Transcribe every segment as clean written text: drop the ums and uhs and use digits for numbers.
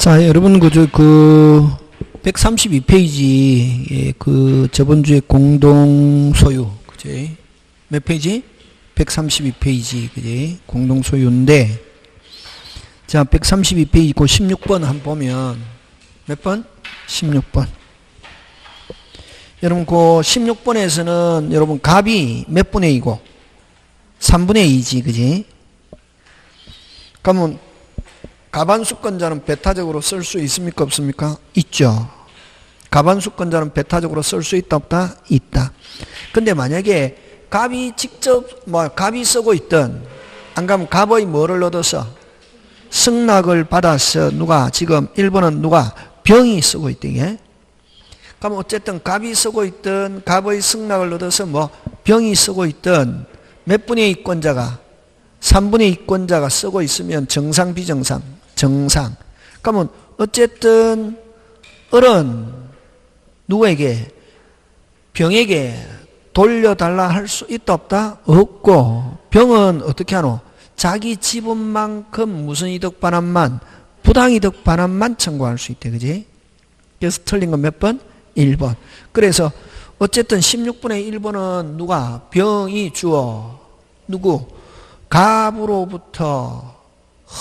자, 여러분, 132페이지, 저번 주에 공동소유, 그지? 몇 페이지? 132페이지, 그지? 공동소유인데, 자, 132페이지, 16번 한번 보면, 몇 번? 16번. 여러분, 16번에서는, 여러분, 갑이 몇 분의 2고? 3분의 2지, 그지? 그러면, 가반수권자는 배타적으로 쓸 수 있습니까? 없습니까? 있죠. 가반수권자는 배타적으로 쓸 수 있다? 없다? 있다. 근데 만약에 갑이 직접, 갑이 쓰고 있든, 안 가면 갑의 뭐를 얻어서? 승낙을 받아서 누가, 지금 1번은 누가? 병이 쓰고 있대. 그럼 어쨌든 갑이 쓰고 있든, 갑의 승낙을 얻어서 병이 쓰고 있든, 몇 분의 2권자가? 3분의 2권자가 쓰고 있으면 정상, 비정상? 정상. 그러면 어쨌든 을은 누구에게? 병에게 돌려달라 할 수 있다 없다? 없고, 병은 어떻게 하노? 자기 지분만큼 무슨 이득 반환만? 부당이득 반환만 청구할 수 있대. 그지? 그래서 틀린 건 몇 번? 1번. 그래서 어쨌든 16분의 1번은 누가? 병이 주어. 누구? 갑으로부터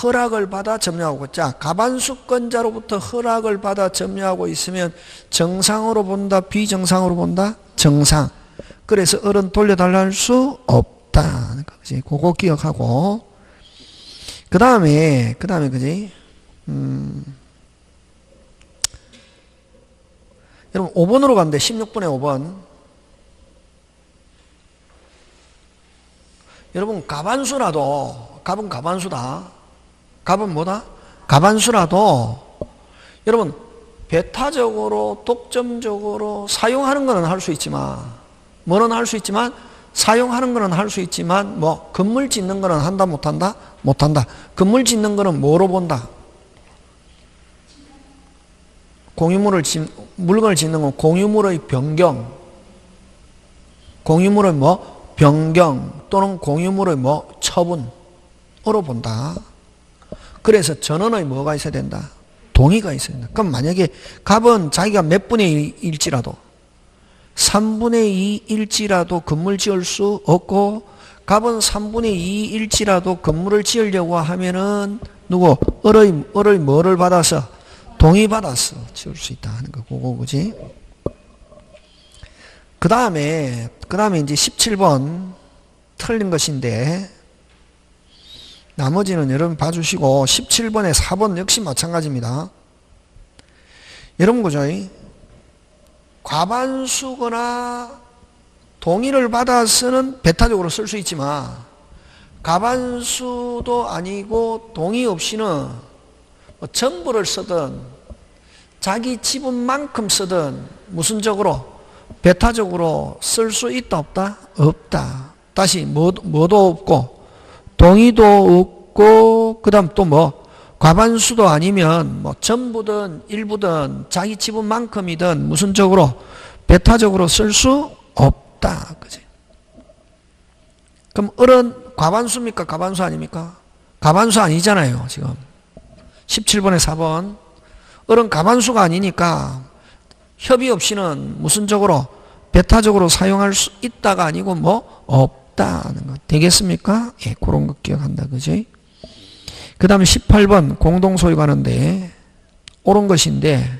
허락을 받아 점유하고, 자, 가반수권자로부터 허락을 받아 점유하고 있으면 정상으로 본다, 비정상으로 본다? 정상. 그래서 을은 돌려달라 할 수 없다. 그지? 그거 기억하고. 그 다음에, 그지? 여러분, 5번으로 갔는데, 16분의 5번. 여러분, 가반수라도, 갑은 가반수다. 갑은 뭐다? 가반수라도 여러분 배타적으로 독점적으로 사용하는 거는 할 수 있지만 뭐는 할 수 있지만 사용하는 거는 할 수 있지만 건물 짓는 거는 한다 못한다? 못한다. 건물 짓는 거는 뭐로 본다? 물건을 짓는 건 공유물의 변경, 공유물의 변경 또는 공유물의 처분으로 본다. 그래서 전원의 뭐가 있어야 된다? 동의가 있어야 된다. 그럼 만약에 갑은 자기가 몇 분의 1일지라도 3분의 2일지라도 건물 지을 수 없고, 갑은 3분의 2일지라도 건물을 지으려고 하면은 누구? 을의 뭐를 받아서? 동의받아서 지을 수 있다 하는 거. 그거 그지? 그 다음에 이제 17번 틀린 것인데, 나머지는 여러분 봐주시고, 17번에 4번 역시 마찬가지입니다. 여러분 그죠? 과반수거나 동의를 받아서는 배타적으로 쓸 수 있지만 과반수도 아니고 동의 없이는 전부를 쓰든 자기 지분만큼 쓰든 무슨 적으로? 배타적으로 쓸 수 있다 없다? 없다. 다시 뭐도 없고 동의도 없고, 그 다음 또 과반수도 아니면 전부든 일부든 자기 지분만큼이든 무슨 적으로? 배타적으로 쓸 수 없다. 그지? 그럼 을은 과반수입니까? 가반수 아닙니까? 가반수 아니잖아요, 지금. 17번에 4번. 을은 가반수가 아니니까 협의 없이는 무슨 적으로? 배타적으로 사용할 수 있다가 아니고 없다는 거. 되겠습니까? 예, 그런 거 기억한다. 그지? 그 다음에 18번 공동소유 가는데 옳은 것인데,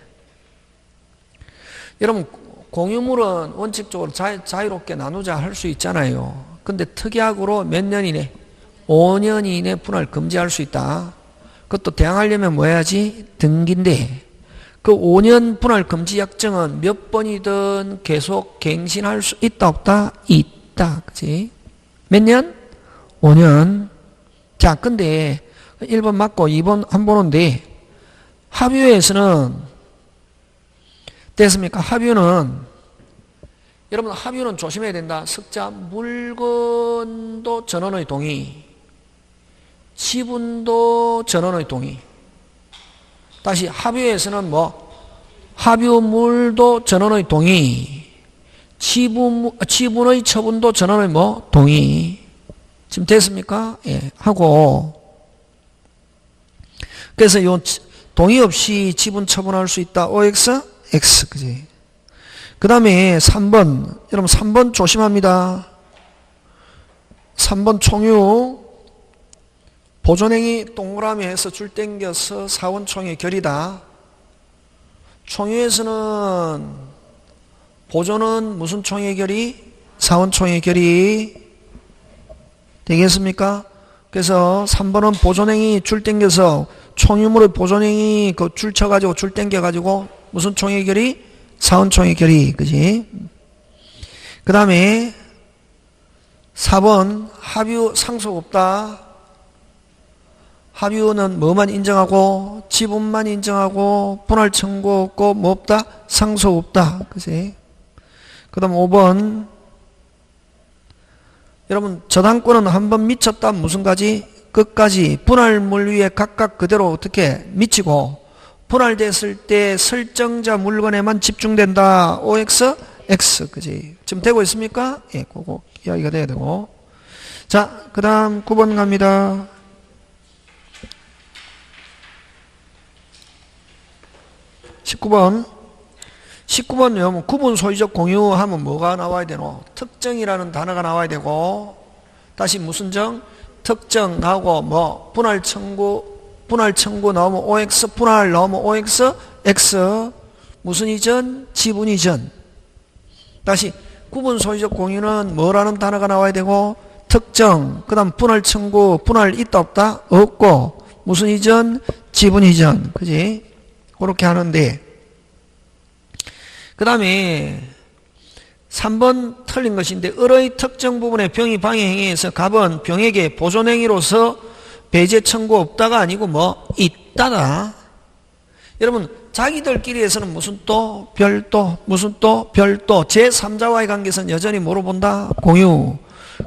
여러분 공유물은 원칙적으로 자유롭게 나누자 할 수 있잖아요. 근데 특약으로 몇 년 이내? 5년 이내 분할 금지할 수 있다. 그것도 대항하려면 뭐 해야지? 등기인데, 그 5년 분할 금지 약정은 몇 번이든 계속 갱신할 수 있다 없다? 있다. 그지? 몇 년? 5년. 자, 근데 1번 맞고 2번 한 보는데, 합유에서는 됐습니까? 합유는 여러분 합유는 조심해야 된다. 석자 물건도 전원의 동의, 지분도 전원의 동의. 다시 합유에서는 합유물도 전원의 동의, 지분의 처분도 전원의 동의. 지금 됐습니까? 예, 하고. 그래서 요 동의 없이 지분 처분할 수 있다. OX, X. 그지? 그 다음에 3번. 여러분 3번 조심합니다. 3번 총유. 보존행위 동그라미 해서 줄 땡겨서 사원총회 결의다. 총유에서는 보존은 무슨 총회 결의? 사원총회 결의. 되겠습니까? 그래서 3번은 보존행위 줄 땡겨서 총유물의 보존행위 그 줄 쳐가지고 줄 땡겨가지고 무슨 총회 결의? 사원총회 결의. 그지? 그 다음에 4번 합유 상속 없다. 합유는 뭐만 인정하고 지분만 인정하고 분할 청구 없고 뭐 없다? 상속 없다. 그지? 그 다음 5번 여러분 저당권은 한번 미쳤다. 무슨 가지? 끝까지 분할물 위에 각각 그대로 어떻게 미치고 분할됐을 때 설정자 물건에만 집중된다. OX, X. 그지? 지금 되고 있습니까? 예, 그거 이야기가 돼야 되고. 자, 그 다음 9번 갑니다. 19번 여러분 구분 소유적 공유하면 뭐가 나와야 되노? 특정이라는 단어가 나와야 되고 다시 무슨 정? 특정 나오고 뭐 분할 청구 나오면 OX 분할 나오면 OX X 무슨 이전? 지분 이전. 다시 구분 소유적 공유는 뭐라는 단어가 나와야 되고 특정 그 다음 분할 청구 분할 있다 없다? 없고 무슨 이전? 지분 이전. 그지? 그렇게 하는데 그 다음에 3번 틀린 것인데 을의 특정 부분의 병이 방해행위에서 갑은 병에게 보존행위로서 배제 청구 없다가 아니고 뭐 있다다. 여러분 자기들끼리에서는 무슨 또 별도 무슨 또 별도 제3자와의 관계에서는 여전히 뭐로 본다? 공유.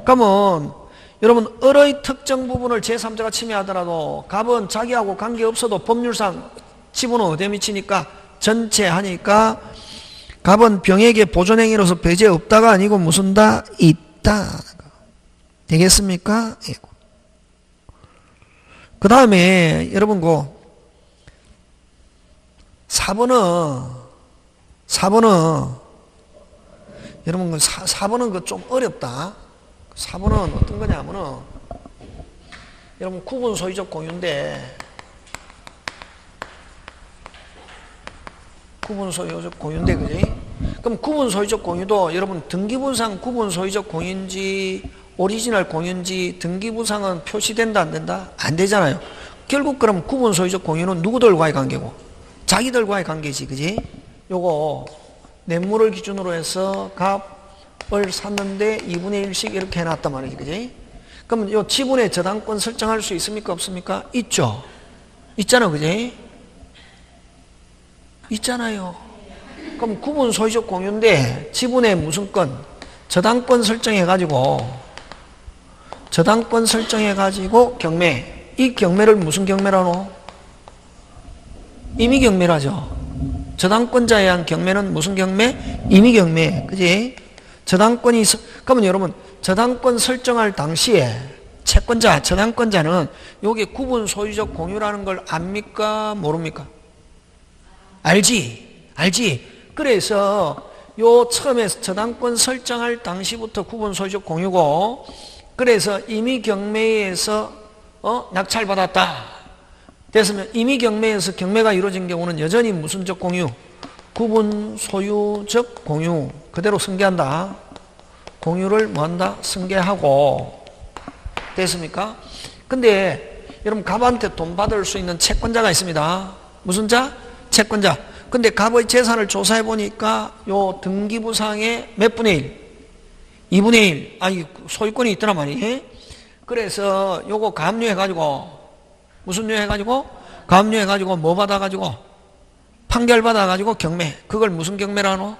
그러면 여러분 을의 특정 부분을 제3자가 침해하더라도 갑은 자기하고 관계없어도 법률상 지분은 어디에 미치니까 전체 하니까 갑은 병에게 보존행위로서 배제 없다가 아니고 무슨 다? 있다. 되겠습니까? 예. 그 다음에 여러분 그 4번은 여러분 그 4번은 그 좀 어렵다. 4번은 어떤 거냐면은 여러분 구분 소유적 공유인데 구분 소유적 공유인데 그지? 그럼 구분 소유적 공유도 여러분 등기부상 구분 소유적 공유인지 오리지널 공유인지 등기부상은 표시된다 안 된다? 안 되잖아요. 결국 그럼 구분 소유적 공유는 누구들과의 관계고? 자기들과의 관계지. 그지? 요거 뇌물을 기준으로 해서 값을 샀는데 2분의 1씩 이렇게 해놨단 말이지. 그지? 그럼 요 지분의 저당권 설정할 수 있습니까? 없습니까? 있죠. 있잖아. 그지? 있잖아요. 그럼 구분 소유적 공유인데 지분의 무슨 건? 저당권 설정해가지고 경매. 이 경매를 무슨 경매라노? 임의경매라죠. 저당권자에 의한 경매는 무슨 경매? 임의경매. 그지? 저당권이 그러면 여러분 저당권 설정할 당시에 채권자, 저당권자는 여기 구분 소유적 공유라는 걸 압니까? 모릅니까? 알지. 그래서 요 처음에 저당권 설정할 당시부터 구분 소유적 공유고 그래서 임의경매에서 낙찰받았다. 됐으면 임의경매에서 경매가 이루어진 경우는 여전히 무슨적 공유? 구분 소유적 공유. 그대로 승계한다. 공유를 뭐한다? 승계하고. 됐습니까? 근데 여러분 갑한테 돈 받을 수 있는 채권자가 있습니다. 무슨 자? 채권자. 근데 갑의 재산을 조사해 보니까 요 등기부상에 몇 분의 1? 2분의 1. 아니 소유권이 있더란 말이에요. 그래서 요거 가압류해가지고 무슨 류 해가지고? 가압류해가지고 뭐 받아가지고? 판결 받아가지고 경매. 그걸 무슨 경매라노?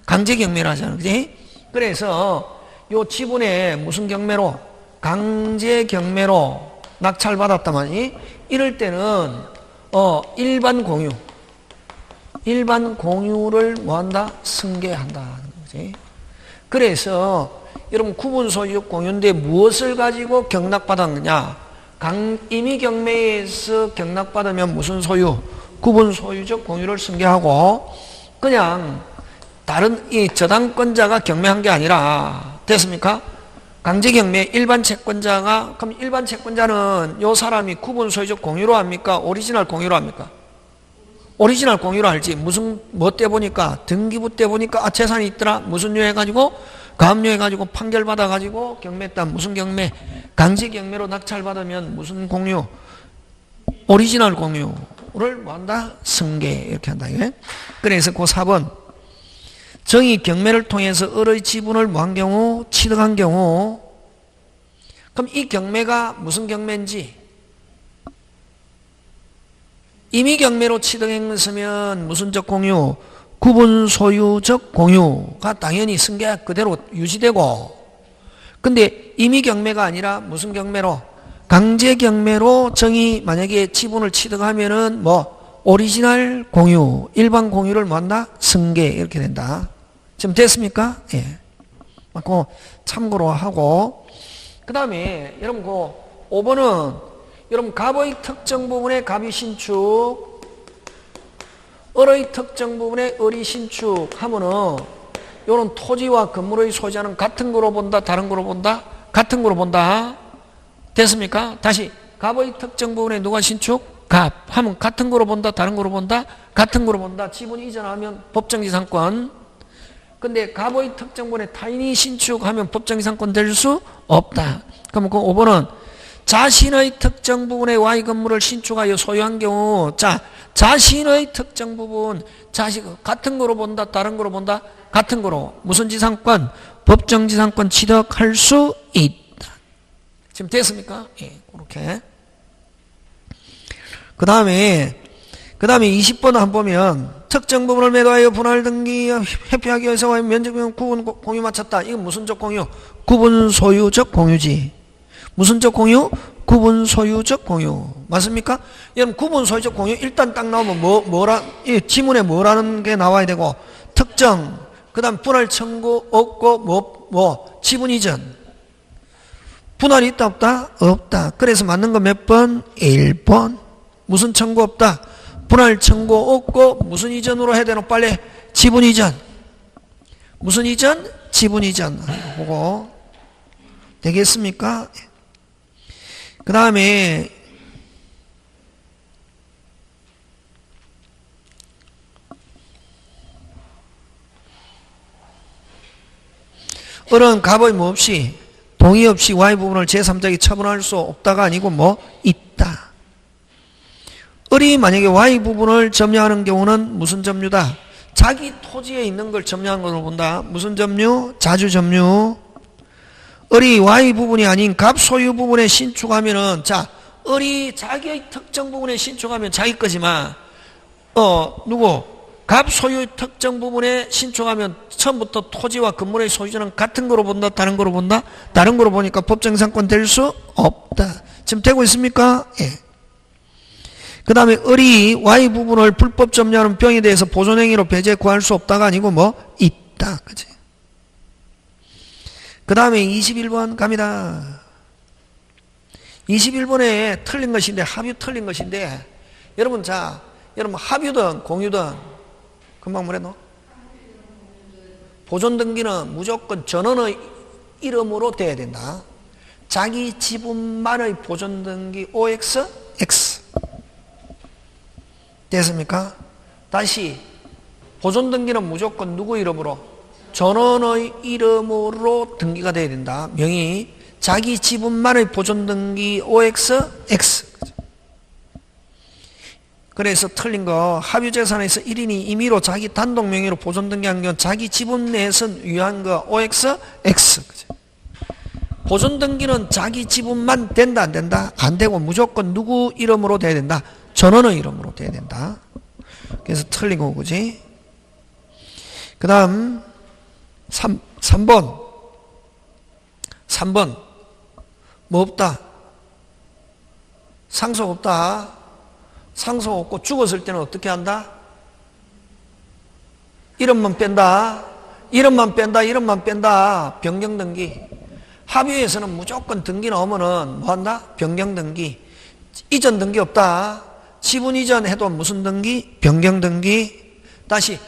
강제 경매라 하잖아. 그지? 그래서 요 지분에 무슨 경매로? 강제 경매로 낙찰 받았다마니 이럴 때는 일반 공유를 뭐한다? 승계한다. 거지. 그래서 여러분 구분 소유적 공유인데 무엇을 가지고 경락받았느냐? 임의경매에서 경락받으면 무슨 소유? 구분 소유적 공유를 승계하고 그냥 다른 이 저당권자가 경매한 게 아니라 됐습니까? 강제경매 일반 채권자가 그럼 일반 채권자는 요 사람이 구분 소유적 공유로 합니까? 오리지널 공유로 합니까? 오리지널 공유로 알지. 무슨 뭐 때 보니까 등기부 때 보니까 아 재산이 있더라. 무슨 유 해가지고 가압류 해가지고 판결 받아가지고 경매했다. 무슨 경매? 강제경매로 낙찰받으면 무슨 공유? 오리지널 공유를 뭐한다? 승계 이렇게 한다. 예? 그래서 그 4번 정의 경매를 통해서 을의 지분을 뭐한 경우? 취득한 경우 그럼 이 경매가 무슨 경매인지 이미 경매로 취득했으면 무슨적 공유? 구분 소유적 공유가 당연히 승계가 그대로 유지되고 근데 이미 경매가 아니라 무슨 경매로? 강제 경매로 정의 만약에 지분을 취득하면은 뭐 오리지널 공유, 일반 공유를 뭐한다? 승계 이렇게 된다. 지금 됐습니까? 예. 그 참고로 하고 그 다음에 여러분 그 5번은 여러분 갑의 특정 부분에 갑이 신축 을의 특정 부분에 을이 신축 하면은 요런 토지와 건물의 소유자는 같은 거로 본다 다른 거로 본다? 같은 거로 본다. 됐습니까? 다시 갑의 특정 부분에 누가 신축? 갑 하면 같은 거로 본다 다른 거로 본다? 같은 거로 본다. 지분 이전하면 법정지상권. 근데 갑의 특정 부분에 타인이 신축하면 법정지상권 될 수 없다. 그럼 그 5번은 자신의 특정 부분의 Y 건물을 신축하여 소유한 경우 자 자신의 특정 부분 자식 같은 거로 본다 다른 거로 본다? 같은 거로 무슨 지상권? 법정지상권 취득할 수 있다. 지금 됐습니까? 예, 그렇게. 그 다음에 20번 한번 보면 특정 부분을 매도하여 분할 등기 회피하기 위해서 면적비용 구분 공유 마쳤다. 이건 무슨적 공유? 구분 소유적 공유지. 무슨적 공유? 구분 소유적 공유. 맞습니까? 여러분 구분 소유적 공유 일단 딱 나오면 이 지문에 뭐라는 게 나와야 되고 특정 그 다음 분할 청구 없고 지분 이전 분할이 있다 없다? 없다. 그래서 맞는 거 몇 번? 1번. 무슨 청구 없다? 분할 청구 없고 무슨 이전으로 해야 되노? 빨리 지분 이전. 무슨 이전? 지분 이전. 보고 되겠습니까? 그 다음에 을은 갑의 뭐 없이 동의 없이 Y 부분을 제3자에게 처분할 수 없다가 아니고 뭐 있다. 을이 만약에 Y 부분을 점유하는 경우는 무슨 점유다? 자기 토지에 있는 걸 점유한 걸로 본다. 무슨 점유? 자주 점유. 을이 Y 부분이 아닌 갑 소유 부분에 신축하면은 자 을이 자기의 특정 부분에 신축하면 자기 거지만 누구? 갑 소유 특정 부분에 신축하면 처음부터 토지와 건물의 소유자는 같은 거로 본다 다른 거로 본다? 다른 거로 보니까 법정상권 될 수 없다. 지금 되고 있습니까? 예. 그 다음에 을이 Y 부분을 불법 점유하는 병에 대해서 보존행위로 배제 구할 수 없다가 아니고 뭐 있다. 그치? 그 다음에 21번 갑니다. 21번에 틀린 것인데 합유 틀린 것인데 여러분 여러분 합유든 공유든 금방 뭐랬노? 보존등기는 무조건 전원의 이름으로 돼야 된다. 자기 지분만의 보존등기 OX, X. 됐습니까? 다시 보존등기는 무조건 누구 이름으로? 전원의 이름으로 등기가 돼야 된다. 명의 자기 지분만의 보존등기 OX, X. 그래서 틀린 거 합유재산에서 1인이 임의로 자기 단독 명의로 보존등기한 건 자기 지분 내에서 유효한 거 OX, X. 보존등기는 자기 지분만 된다 안 된다? 안 되고 무조건 누구 이름으로 돼야 된다? 전원의 이름으로 돼야 된다. 그래서 틀린 거 그지? 그 다음 3번 뭐 없다? 상속 없다. 상속 없고 죽었을 때는 어떻게 한다? 이름만 뺀다. 변경등기. 합의에서는 무조건 등기 나오면은 뭐 한다? 변경등기. 이전 등기 없다. 지분 이전 해도 무슨 등기? 변경 등기. 다시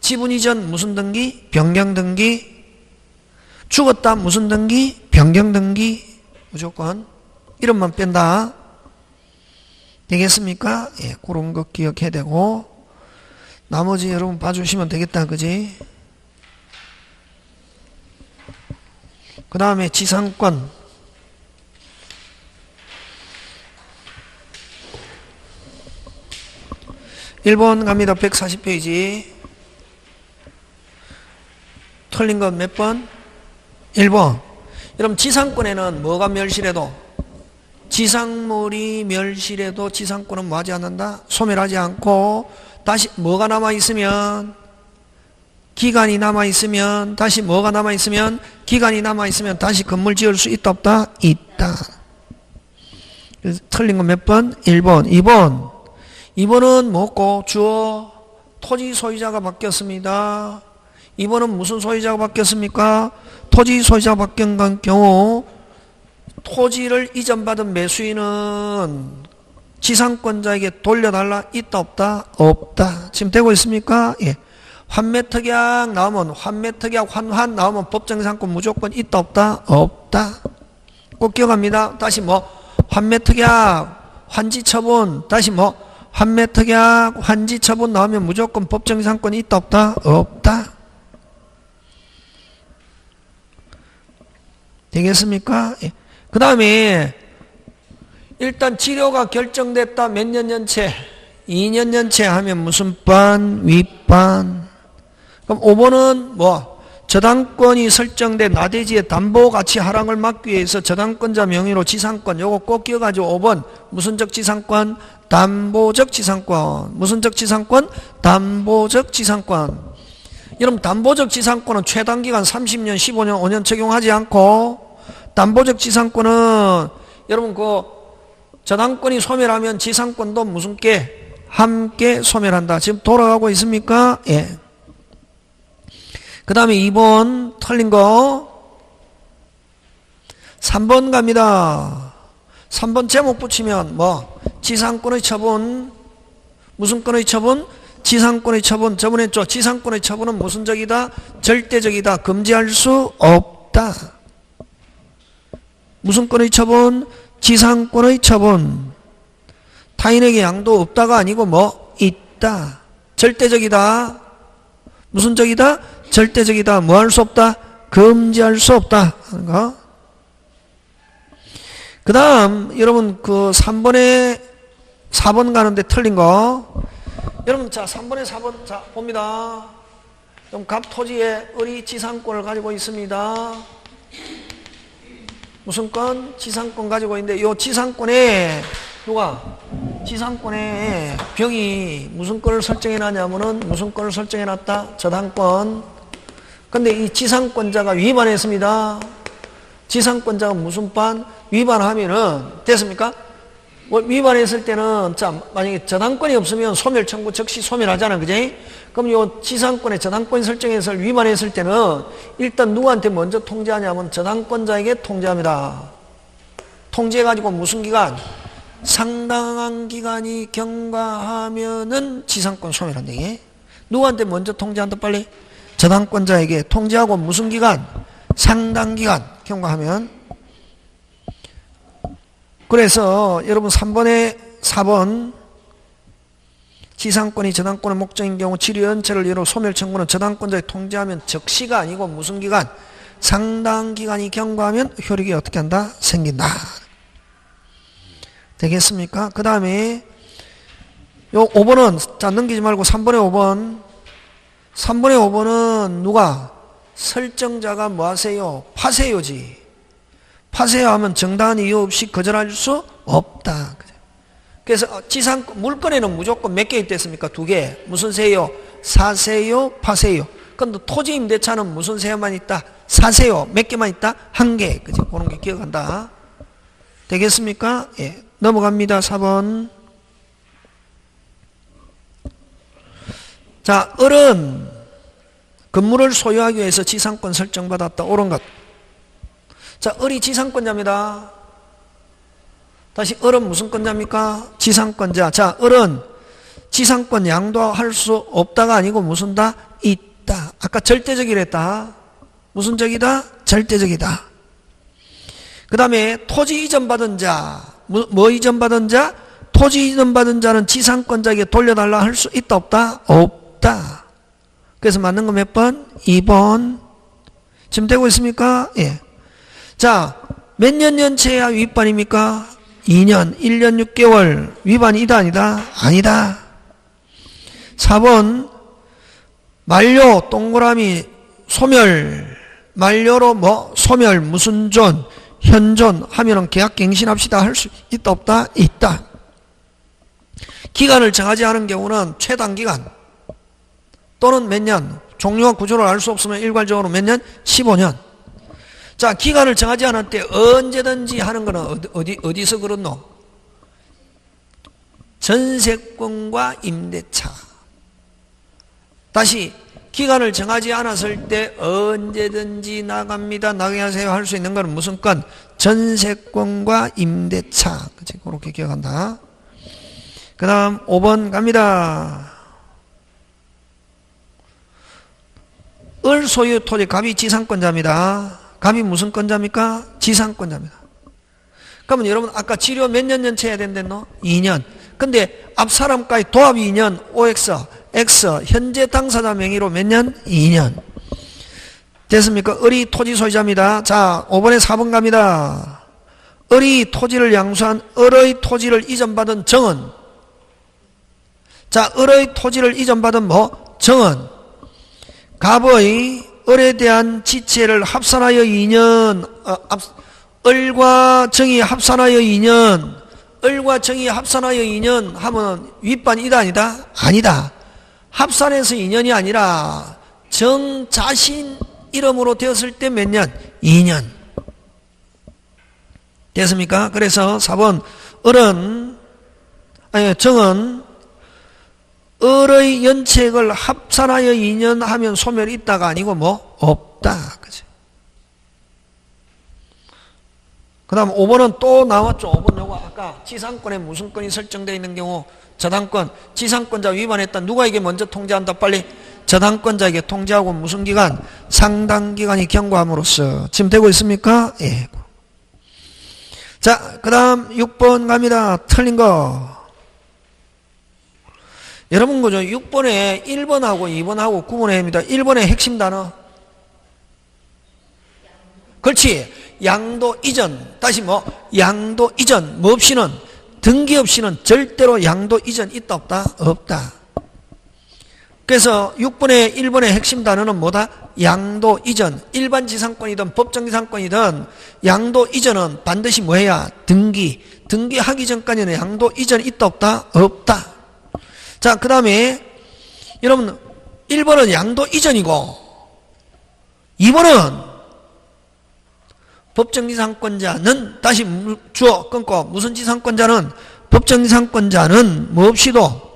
지분 이전 무슨 등기? 변경 등기. 죽었다 무슨 등기? 변경 등기. 무조건 이름만 뺀다. 되겠습니까? 예, 그런 거 기억해야 되고 나머지 여러분 봐주시면 되겠다. 그지? 그 다음에 지상권 1번 갑니다. 140페이지 틀린 건 몇 번? 1번. 여러분 지상권에는 뭐가 멸실해도 지상물이 멸실해도 지상권은 뭐하지 않는다? 소멸하지 않고 다시 뭐가 남아있으면 기간이 남아있으면 다시 뭐가 남아있으면 기간이 남아있으면 다시 건물 지을 수 있다 없다? 있다. 그래서 틀린 건 몇 번? 1번. 2번. 2번은 뭐고? 주어 토지 소유자가 바뀌었습니다. 2번은 무슨 소유자가 바뀌었습니까? 토지 소유자가 바뀐 경우 토지를 이전받은 매수인은 지상권자에게 돌려달라 있다 없다? 없다. 지금 되고 있습니까? 예. 환매특약 나오면 환매특약 환환 나오면 법정상권 무조건 있다 없다? 없다. 꼭 기억합니다. 다시 뭐 환매특약 환지처분 다시 뭐 환매특약 환지처분 나오면 무조건 법정상권이 있다 없다? 없다. 되겠습니까? 예. 그 다음에 일단 치료가 결정됐다. 몇 년 연체? 2년 연체 하면 무슨 반? 윗반. 그럼 5번은 뭐 저당권이 설정된 나대지의 담보가치 하락을 막기 위해서 저당권자 명의로 지상권 요거 꼭 기억하죠. 5번 무슨적 지상권? 담보적 지상권. 무슨적 지상권? 담보적 지상권. 여러분 담보적 지상권은 최단기간 30년, 15년, 5년 적용하지 않고 담보적 지상권은 여러분 그 저당권이 소멸하면 지상권도 무슨 게? 함께 소멸한다. 지금 돌아가고 있습니까? 예. 그 다음에 2번 틀린 거 3번 갑니다. 3번 제목 붙이면 뭐 지상권의 처분 무슨 권의 처분? 지상권의 처분. 저번에 했죠. 지상권의 처분은 무슨 적이다? 절대적이다. 금지할 수 없다. 무슨 권의 처분? 지상권의 처분. 타인에게 양도 없다가 아니고 뭐 있다. 절대적이다. 무슨 적이다? 절대적이다. 뭐 할 수 없다? 금지할 수 없다 하는 거. 그 다음 여러분 그 3번에 4번 가는데 틀린 거. 여러분 자 3번에 4번 자 봅니다. 그럼 갑 토지에 을이 지상권을 가지고 있습니다. 무슨 건? 지상권 가지고 있는데 요 지상권에 누가? 지상권에 병이 무슨 권을 설정해 놨냐면은 무슨 권을 설정해 놨다? 저당권. 근데 이 지상권자가 위반했습니다. 지상권자가 무슨 반? 위반하면은 됐습니까? 위반했을 때는 자 만약에 저당권이 없으면 소멸 청구 즉시 소멸하잖아. 그지? 그럼 요 지상권에 저당권 설정해서 위반했을 때는 일단 누구한테 먼저 통지하냐면 저당권자에게 통지합니다. 통지해가지고 무슨 기간? 상당한 기간이 경과하면은 지상권 소멸한다. 이게 누구한테 먼저 통지한다? 빨리 저당권자에게 통지하고 무슨 기간? 상당 기간 경과하면. 그래서 여러분 3번에 4번 지상권이 저당권의 목적인 경우 치료 연체를 이유로 소멸 청구는 저당권자에 통지하면 적시가 아니고 무슨 기간? 상당 기간이 경과하면 효력이 어떻게 한다? 생긴다. 되겠습니까? 그 다음에 요 5번은 자 넘기지 말고 3번에 5번 3번에 5번은 누가? 설정자가 뭐 하세요? 파세요지. 파세요 하면 정당한 이유 없이 거절할 수 없다. 그래서 지상 물건에는 무조건 몇 개 있댔습니까? 2개. 무슨 세요? 사세요, 파세요. 근데 토지 임대차는 무슨 세요만 있다? 사세요. 몇 개만 있다? 1개. 그지? 그런 게 기억한다. 되겠습니까? 예. 넘어갑니다. 4번. 자, 을은 건물을 소유하기 위해서 지상권 설정받았다. 옳은 것. 자, 을이 지상권자입니다. 다시 을은 무슨 권자입니까? 지상권자. 자, 을은 지상권 양도할 수 없다가 아니고 무슨 다? 있다. 아까 절대적이랬다. 무슨 적이다? 절대적이다. 그 다음에 토지 이전받은 자. 뭐 이전받은 자? 토지 이전받은 자는 지상권자에게 돌려달라 할 수 있다 없다? 없다. 그래서 맞는 거 몇 번? 2번. 지금 되고 있습니까? 예. 자, 몇 년 연체야 위반입니까? 2년, 1년 6개월. 위반이다 아니다? 아니다. 4번 만료 동그라미 소멸. 만료로 뭐 소멸 무슨 존 현존 하면은 계약갱신합시다 할 수 있다 없다? 있다. 기간을 정하지 않은 경우는 최단기간 또는 몇 년, 종류와 구조를 알 수 없으면 일괄적으로 몇 년? 15년. 자, 기간을 정하지 않을 때 언제든지 하는 거는 어디서 그렇노? 전세권과 임대차. 다시 기간을 정하지 않았을 때 언제든지 나갑니다. 나가게 하세요 할 수 있는 거는 무슨 건? 전세권과 임대차. 그치? 그렇게 기억한다. 그 다음 5번 갑니다. 을 소유 토지 갑이 지상권자입니다. 갑이 무슨 권자입니까? 지상권자입니다. 그러면 여러분 아까 지료 몇 년 연체해야 된댔노? 2년. 근데 앞 사람까지 도합 2년 OX X 현재 당사자 명의로 몇 년? 2년. 됐습니까? 을이 토지 소유자입니다. 자, 5번에 4번 갑니다. 을이 토지를 양수한 을의 토지를 이전받은 정은. 자, 을의 토지를 이전받은 뭐? 정은. 갑의 을에 대한 지체를 합산하여 2년, 을과 정이 합산하여 2년, 을과 정이 합산하여 2년 하면 윗반이다 아니다? 아니다. 합산해서 2년이 아니라 정 자신 이름으로 되었을 때 몇 년? 2년. 됐습니까? 그래서 4번 정은 을의 연체액을 합산하여 2년 하면 소멸이 있다가 아니고 뭐? 없다. 그죠? 그 다음 5번은 또 나왔죠. 5번 요거 아까 지상권에 무슨 건이 설정되어 있는 경우 저당권, 지상권자 위반했다. 누가에게 먼저 통지한다. 빨리 저당권자에게 통지하고 무슨 기간? 상당기간이 경과함으로써. 지금 되고 있습니까? 예. 자, 그 다음 6번 갑니다. 틀린 거. 여러분 그죠? 6번에 1번하고 2번하고 구분해야 합니다. 1번의 핵심 단어. 그렇지. 양도 이전. 다시 뭐? 양도 이전. 뭐 없이는? 등기 없이는 절대로 양도 이전 있다 없다? 없다. 그래서 6번의 1번의 핵심 단어는 뭐다? 양도 이전. 일반 지상권이든 법정 지상권이든 양도 이전은 반드시 뭐 해야? 등기. 등기하기 전까지는 양도 이전 있다 없다? 없다. 자, 그 다음에 여러분 1번은 양도 이전이고 2번은 법정지상권자는 다시 주어 끊고 무슨 지상권자는 법정지상권자는 뭐 없이도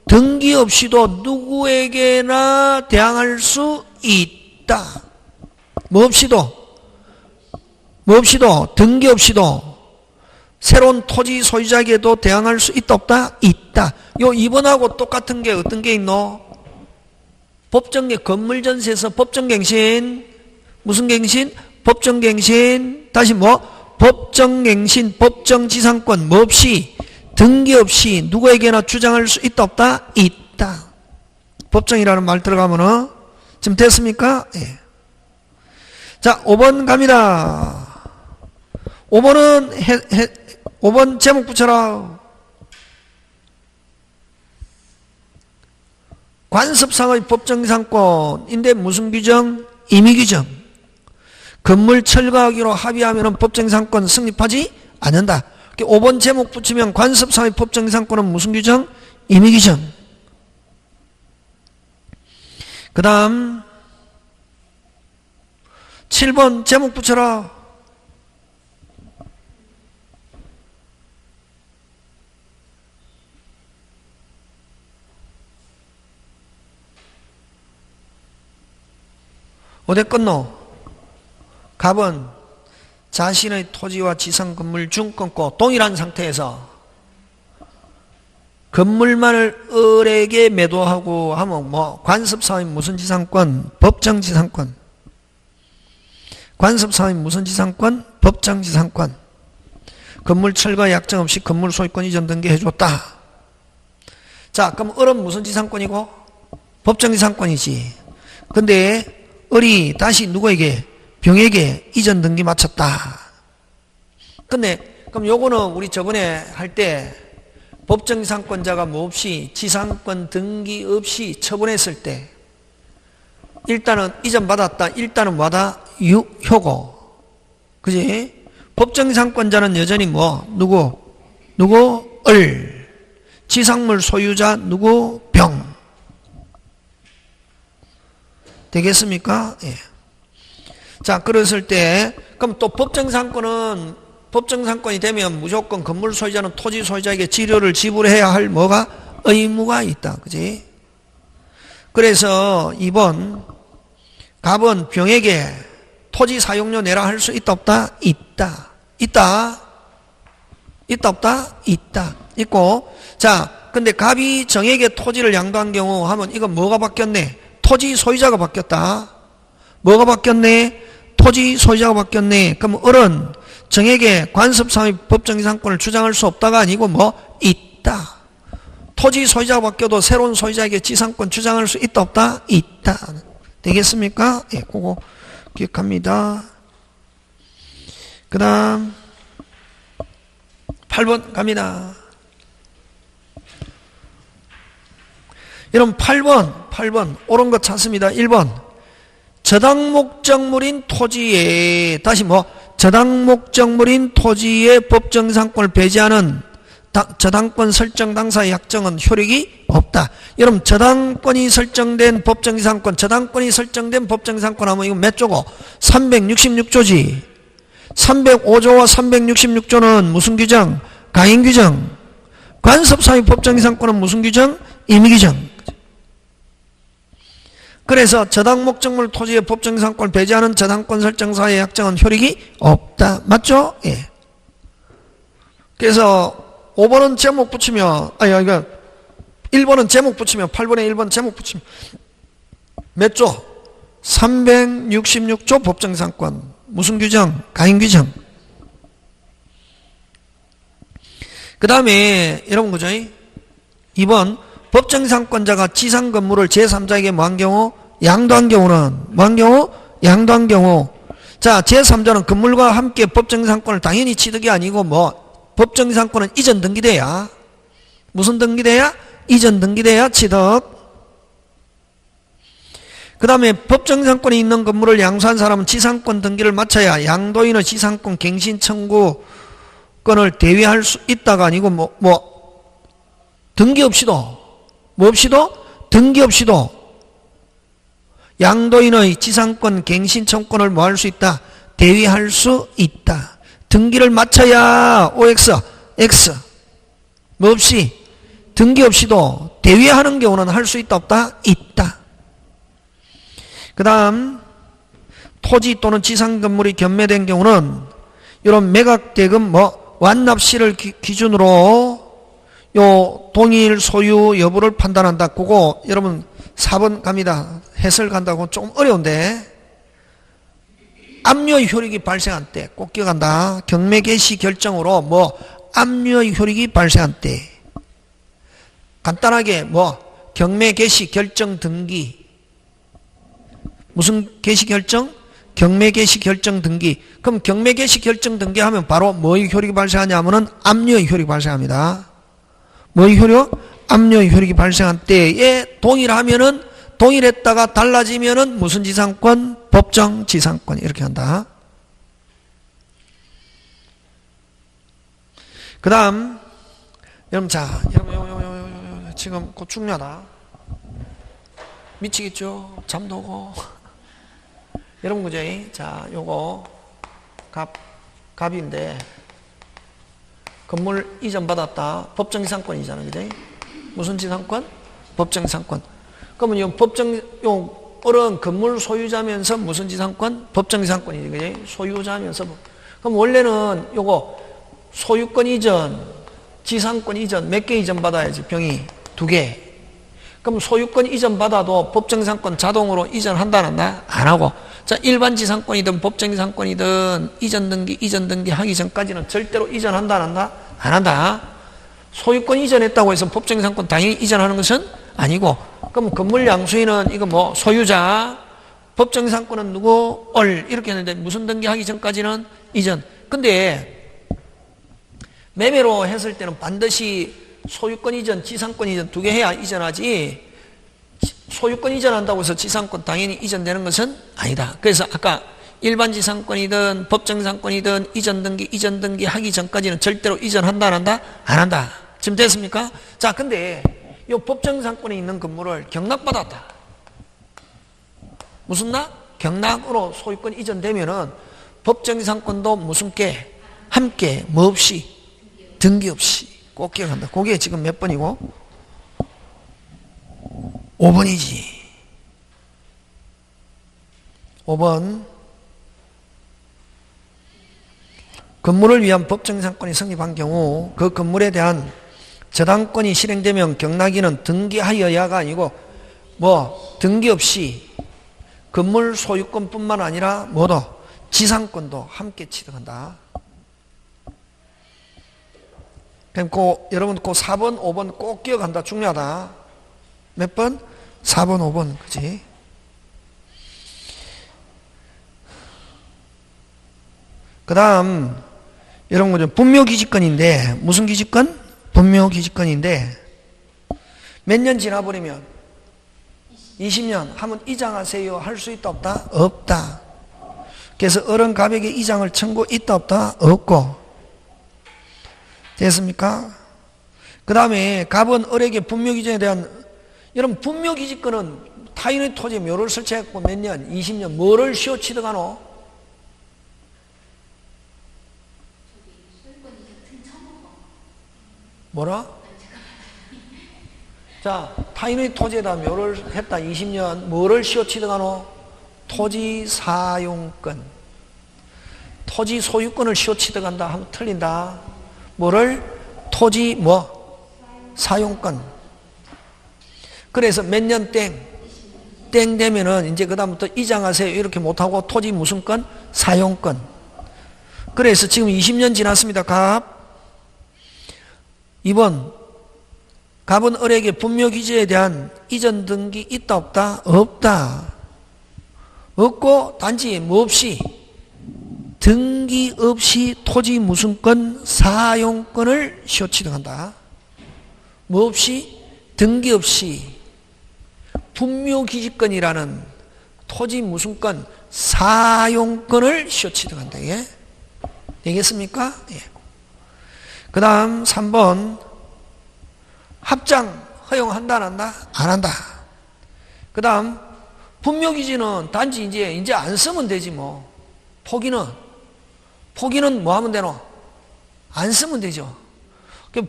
등기 없이도 누구에게나 대항할 수 있다. 뭐 없이도 등기 없이도 새로운 토지 소유자에게도 대항할 수 있다 없다? 있다. 요 2번하고 똑같은 게 어떤 게 있노? 법정계 건물전세에서 법정갱신 무슨 갱신? 법정갱신 다시 뭐? 법정갱신 법정지상권 뭐 없이 등기 없이 누구에게나 주장할 수 있다 없다? 있다. 법정이라는 말 들어가면은 지금 됐습니까? 예. 자 5번 갑니다. 5번은 5번 제목 붙여라. 관습상의 법정지상권인데 무슨 규정? 임의규정. 건물 철거하기로 합의하면 법정지상권 성립하지 않는다. 5번 제목 붙이면 관습상의 법정지상권은 무슨 규정? 임의규정. 그 다음 7번 제목 붙여라. 어디 끝노? 갑은 자신의 토지와 지상 건물 중 끊고 동일한 상태에서 건물만을 을에게 매도하고 하면 뭐 관습사의 무슨 지상권? 법정 지상권. 관습사의 무슨 지상권? 법정 지상권. 건물 철거 약정 없이 건물 소유권 이전 등기해줬다. 자, 그럼 을은 무슨 지상권이고? 법정 지상권이지. 근데 을이 다시 누구에게? 병에게 이전 등기 마쳤다. 근데 그럼 요거는 우리 저번에 할 때 법정 지상권자가 뭐 없이 지상권 등기 없이 처분했을 때 일단은 이전 받았다. 일단은 뭐다? 효고. 그지? 법정 지상권자는 여전히 뭐? 누구? 을. 지상물 소유자 누구? 병. 되겠습니까? 예. 자, 그랬을 때, 그럼 또 법정상권은, 법정상권이 되면 무조건 건물 소유자는 토지 소유자에게 지료를 지불해야 할 뭐가? 의무가 있다. 그지? 그래서 2번, 갑은 병에게 토지 사용료 내라 할 수 있다, 없다? 있다. 있다. 있다, 없다? 있다. 있고, 자, 근데 갑이 정에게 토지를 양도한 경우 하면 이건 뭐가 바뀌었네? 토지 소유자가 바뀌었다. 뭐가 바뀌었네? 토지 소유자가 바뀌었네. 그럼 을은 정에게 관습상의 법정지상권을 주장할 수 없다가 아니고 뭐? 있다. 토지 소유자가 바뀌어도 새로운 소유자에게 지상권 주장할 수 있다, 없다? 있다. 되겠습니까? 예, 그거 기억합니다. 그 다음 8번 갑니다. 여러분 8번 옳은 것 찾습니다. 1번 저당 목적물인 토지에 다시 뭐 저당 목적물인 토지의 법정지상권을 배제하는 저당권 설정 당사의 약정은 효력이 없다. 여러분 저당권이 설정된 법정지상권 저당권이 설정된 법정지상권 하면 이거 몇 조고? 366조지. 305조와 366조는 무슨 규정? 가인규정. 관습사의 법정지상권은 무슨 규정? 임의규정. 그래서 저당 목적물 토지의 법정지상권을 배제하는 저당권 설정사의 약정은 효력이 없다. 맞죠? 예. 그래서 5번은 제목 붙이면, 이거 1번은 제목 붙이면 8번에 1번 제목 붙이면 몇 조? 366조 법정지상권. 무슨 규정? 가인규정. 그 다음에 여러분 그죠? 2번 법정지상권자가 지상 건물을 제3자에게 뭐한 경우? 양도한 경우는 뭐한 경우? 양도한 경우. 자, 제3자는 건물과 함께 법정지상권을 당연히 취득이 아니고 뭐 법정지상권은 이전 등기돼야 무슨 등기돼야? 이전 등기돼야 취득. 그 다음에 법정지상권이 있는 건물을 양수한 사람은 지상권 등기를 마쳐야 양도인의 지상권 갱신 청구권을 대위할 수 있다가 아니고 등기 없이도 뭐 없이도? 등기 없이도 양도인의 지상권 갱신 청구권을 뭐 할 수 있다? 대위할 수 있다. 등기를 마쳐야 OX, X 뭐 없이 등기 없이도 대위하는 경우는 할 수 있다, 없다? 있다. 그 다음 토지 또는 지상 건물이 경매된 경우는 이런 매각대금 완납시를 기준으로 요 동일 소유 여부를 판단한다. 그거 여러분 4번 갑니다. 해설 간다고 조금 어려운데 압류의 효력이 발생한 때 꼭 기억한다. 경매 개시 결정으로 압류의 효력이 발생한 때 간단하게 경매 개시 결정 등기 무슨 개시 결정? 경매 개시 결정 등기. 그럼 경매 개시 결정 등기 하면 바로 뭐의 효력이 발생하냐면은 압류의 효력이 발생합니다. 뭐의 효력? 압류의 효력이 발생한 때에 동일하면은 동일했다가 달라지면은 무슨 지상권? 법정 지상권. 이렇게 한다. 그 다음 여러분 여러분 지금 곧 중요하다. 미치겠죠? 잠도 오고. 여러분 그죠? 자, 요거 갑인데 건물 이전 받았다. 법정 지상권이잖아. 그죠? 무슨 지상권? 법정 지상권. 그러면 요 어른 건물 소유자면서 무슨 지상권? 법정 지상권이지. 그죠? 소유자면서 그럼 원래는 요거 소유권 이전, 지상권 이전 몇 개 이전 받아야지? 병이 2개. 그럼 소유권 이전 받아도 법정지상권 자동으로 이전한다 안 한다? 안 하고. 자, 일반 지상권이든 법정지상권이든 이전 등기 하기 전까지는 절대로 이전한다 안 한다? 안 한다. 소유권 이전했다고 해서 법정지상권 당연히 이전하는 것은 아니고. 그럼 건물 양수인은 이거 뭐 소유자, 법정지상권은 누구? 이렇게 했는데 무슨 등기하기 전까지는 이전. 근데 매매로 했을 때는 반드시 소유권 이전, 지상권 이전 2개 해야 이전하지, 소유권 이전한다고 해서 지상권 당연히 이전되는 것은 아니다. 그래서 아까 일반 지상권이든 법정지상권이든 이전 등기 하기 전까지는 절대로 이전한다 안 한다? 안 한다. 지금 됐습니까? 자, 근데 이 법정지상권에 있는 건물을 경락받았다. 무슨 나? 경락으로 소유권 이전되면은 법정지상권도 무슨 게? 함께 뭐 없이? 등기 없이. 꼭 기억한다. 그게 지금 몇 번이고? 5번이지. 5번. 건물을 위한 법정지상권이 성립한 경우 그 건물에 대한 저당권이 실행되면 경락인은 등기하여야가 아니고 뭐 등기 없이 건물 소유권뿐만 아니라 뭐도 지상권도 함께 취득한다. 그럼 여러분 그 4번, 5번 꼭 기억한다. 중요하다. 몇 번? 4번, 5번. 그지? 그 다음 여러분 그 분묘기지권인데 무슨 기지권? 분묘기지권인데 몇 년 지나버리면 20년 하면 이장하세요 할 수 있다 없다? 없다. 그래서 어른 갑에게 이장을 청구 있다 없다? 없고. 됐습니까? 그 다음에 갑은 을에게 분묘기지에 대한, 여러분 분묘기지권은 타인의 토지에 묘를 설치했고 몇 년? 20년. 뭐를 시효 취득하노? 뭐라? 자, 타인의 토지에다 묘를 했다 20년. 뭐를 시효 취득하노? 토지 사용권. 토지 소유권을 시효 취득한다 하면 틀린다. 뭐를? 토지 뭐? 사용권. 그래서 몇 년 땡 되면은 이제 그 다음부터 이장하세요 이렇게 못하고 토지 무슨 권? 사용권. 그래서 지금 20년 지났습니다. 갑. 2번 갑은 을에게 분묘기지에 대한 이전 등기 있다 없다? 없다. 없고 단지 뭐 없이? 등기 없이 토지 무슨권 사용권을 시효 취득한다. 뭐 없이? 등기 없이 분묘기지권이라는 토지 무슨권 사용권을 시효 취득한다. 예? 되겠습니까? 예. 그 다음 3번 합장 허용한다 안 한다? 안 한다. 그 다음 분묘기지는 단지 이제 안 쓰면 되지 뭐. 포기는 뭐 하면 되노? 안 쓰면 되죠.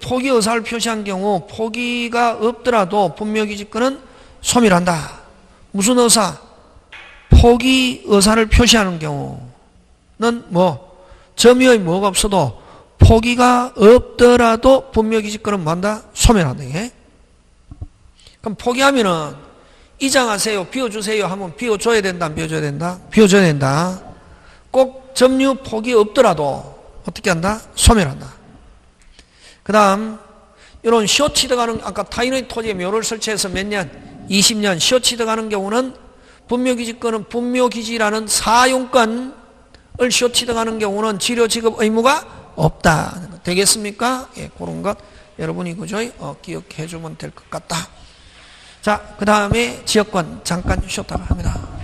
포기 의사를 표시한 경우 포기가 없더라도 분묘기지권은 소멸한다. 무슨 의사? 포기 의사를 표시하는 경우는 뭐 점유의 뭐가 없어도 포기가 없더라도 분묘기지권은 뭐 한다? 소멸한다. 예? 그럼 포기하면은 이장하세요, 비워주세요 하면 비워줘야 된다, 안 비워줘야 된다? 비워줘야 된다. 꼭 점유 포기 없더라도 어떻게 한다? 소멸한다. 그 다음 이런 시효 취득하는, 아까 타인의 토지에 묘를 설치해서 몇 년? 20년 시효 취득하는 경우는 분묘기지권은 분묘기지라는 사용권을 시효 취득하는 경우는 지료 지급 의무가 없다. 되겠습니까? 예, 그런 것 여러분이 그저 기억해 주면 될 것 같다. 자, 그 다음에 지역권 잠깐 쉬었다가 합니다.